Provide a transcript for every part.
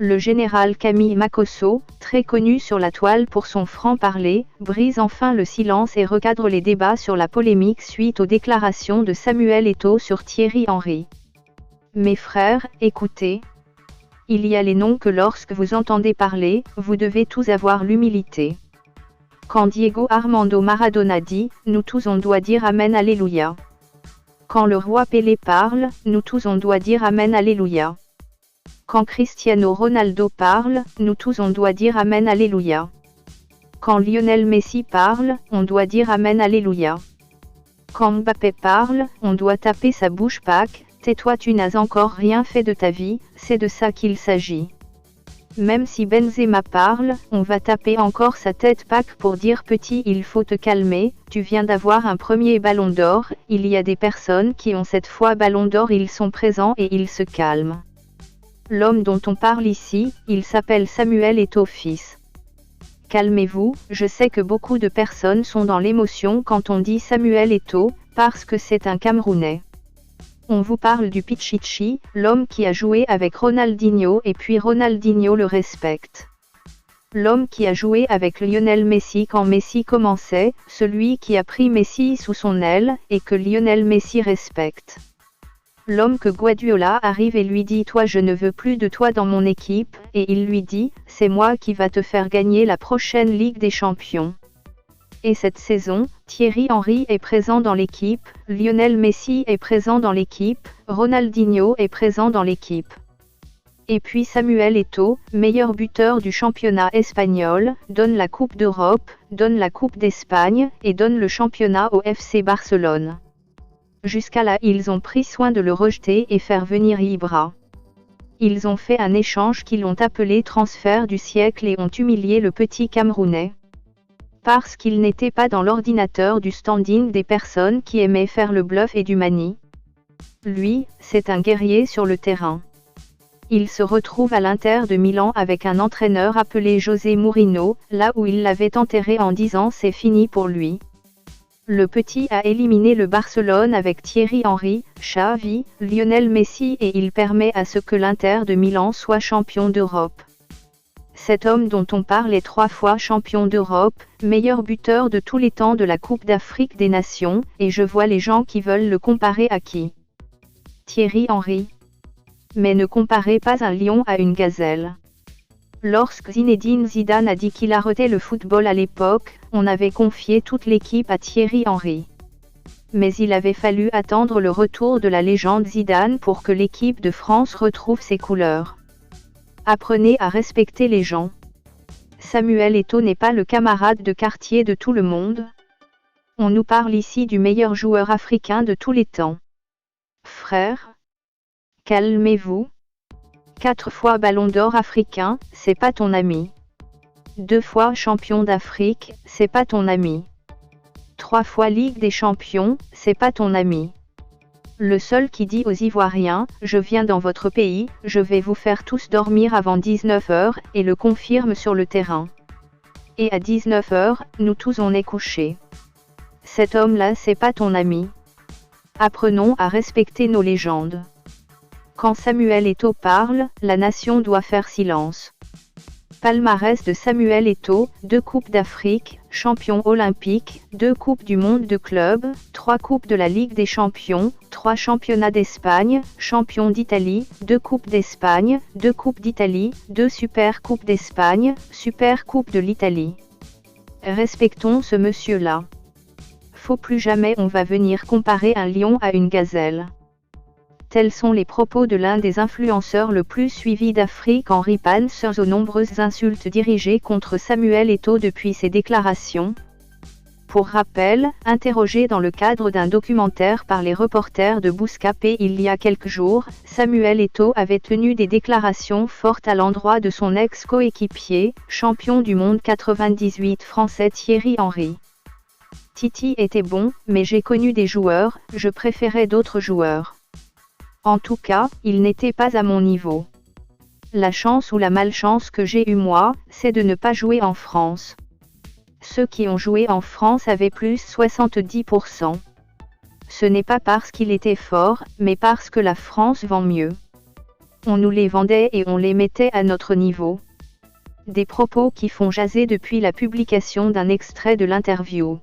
Le général Camille Makosso, très connu sur la toile pour son franc-parler, brise enfin le silence et recadre les débats sur la polémique suite aux déclarations de Samuel Eto'o sur Thierry Henry. Mes frères, écoutez. Il y a les noms que lorsque vous entendez parler, vous devez tous avoir l'humilité. Quand Diego Armando Maradona dit, nous tous on doit dire Amen Alléluia. Quand le roi Pelé parle, nous tous on doit dire Amen Alléluia. Quand Cristiano Ronaldo parle, nous tous on doit dire Amen Alléluia. Quand Lionel Messi parle, on doit dire Amen Alléluia. Quand Mbappé parle, on doit taper sa bouche Pâques, tais-toi tu n'as encore rien fait de ta vie, c'est de ça qu'il s'agit. Même si Benzema parle, on va taper encore sa tête Pâques pour dire petit il faut te calmer, tu viens d'avoir un premier ballon d'or, il y a des personnes qui ont cette fois ballon d'or ils sont présents et ils se calment. L'homme dont on parle ici, il s'appelle Samuel Eto'o fils. Calmez-vous, je sais que beaucoup de personnes sont dans l'émotion quand on dit Samuel Eto'o, parce que c'est un Camerounais. On vous parle du Pichichi, l'homme qui a joué avec Ronaldinho et puis Ronaldinho le respecte. L'homme qui a joué avec Lionel Messi quand Messi commençait, celui qui a pris Messi sous son aile, et que Lionel Messi respecte. L'homme que Guardiola arrive et lui dit toi je ne veux plus de toi dans mon équipe, et il lui dit, c'est moi qui va te faire gagner la prochaine Ligue des Champions. Et cette saison, Thierry Henry est présent dans l'équipe, Lionel Messi est présent dans l'équipe, Ronaldinho est présent dans l'équipe. Et puis Samuel Eto'o, meilleur buteur du championnat espagnol, donne la Coupe d'Europe, donne la Coupe d'Espagne, et donne le championnat au FC Barcelone. Jusqu'à là ils ont pris soin de le rejeter et faire venir Ibra. Ils ont fait un échange qu'ils ont appelé transfert du siècle et ont humilié le petit Camerounais. Parce qu'il n'était pas dans l'ordinateur du standing des personnes qui aimaient faire le bluff et du mani. Lui, c'est un guerrier sur le terrain. Il se retrouve à l'Inter de Milan avec un entraîneur appelé José Mourinho, là où il l'avait enterré en disant c'est fini pour lui. Le petit a éliminé le Barcelone avec Thierry Henry, Xavi, Lionel Messi et il permet à ce que l'Inter de Milan soit champion d'Europe. Cet homme dont on parle est 3 fois champion d'Europe, meilleur buteur de tous les temps de la Coupe d'Afrique des Nations, et je vois les gens qui veulent le comparer à qui? Thierry Henry. Mais ne comparez pas un lion à une gazelle. Lorsque Zinedine Zidane a dit qu'il arrêtait le football à l'époque, on avait confié toute l'équipe à Thierry Henry. Mais il avait fallu attendre le retour de la légende Zidane pour que l'équipe de France retrouve ses couleurs. Apprenez à respecter les gens. Samuel Eto'o n'est pas le camarade de quartier de tout le monde. On nous parle ici du meilleur joueur africain de tous les temps. Frère, calmez-vous. 4 fois ballon d'or africain, c'est pas ton ami. 2 fois champion d'Afrique, c'est pas ton ami. 3 fois Ligue des Champions, c'est pas ton ami. Le seul qui dit aux Ivoiriens, je viens dans votre pays, je vais vous faire tous dormir avant 19h, et le confirme sur le terrain. Et à 19h, nous tous on est couchés. Cet homme-là c'est pas ton ami. Apprenons à respecter nos légendes. Quand Samuel Eto'o parle, la nation doit faire silence. Palmarès de Samuel Eto'o, 2 Coupes d'Afrique, champion olympique, 2 Coupes du monde de club, 3 Coupes de la Ligue des Champions, 3 championnats d'Espagne, champion d'Italie, 2 Coupes d'Espagne, 2 Coupes d'Italie, 2 Super Coupes d'Espagne, Super Coupe de l'Italie. Respectons ce monsieur-là. Faut plus jamais on va venir comparer un lion à une gazelle. Tels sont les propos de l'un des influenceurs le plus suivi d'Afrique, Henry Pansers, aux nombreuses insultes dirigées contre Samuel Eto'o depuis ses déclarations. Pour rappel, interrogé dans le cadre d'un documentaire par les reporters de Bouscapé il y a quelques jours, Samuel Eto'o avait tenu des déclarations fortes à l'endroit de son ex-coéquipier, champion du monde 98 français Thierry Henry. Titi était bon, mais j'ai connu des joueurs, je préférais d'autres joueurs. En tout cas, il n'était pas à mon niveau. La chance ou la malchance que j'ai eue moi, c'est de ne pas jouer en France. Ceux qui ont joué en France avaient plus 70%. Ce n'est pas parce qu'il était fort, mais parce que la France vend mieux. On nous les vendait et on les mettait à notre niveau. Des propos qui font jaser depuis la publication d'un extrait de l'interview.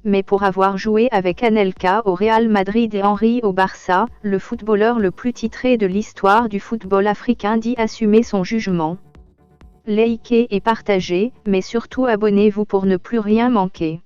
Mais pour avoir joué avec Anelka au Real Madrid et Henry au Barça, le footballeur le plus titré de l'histoire du football africain dit assumer son jugement. Likez et partagez, mais surtout abonnez-vous pour ne plus rien manquer.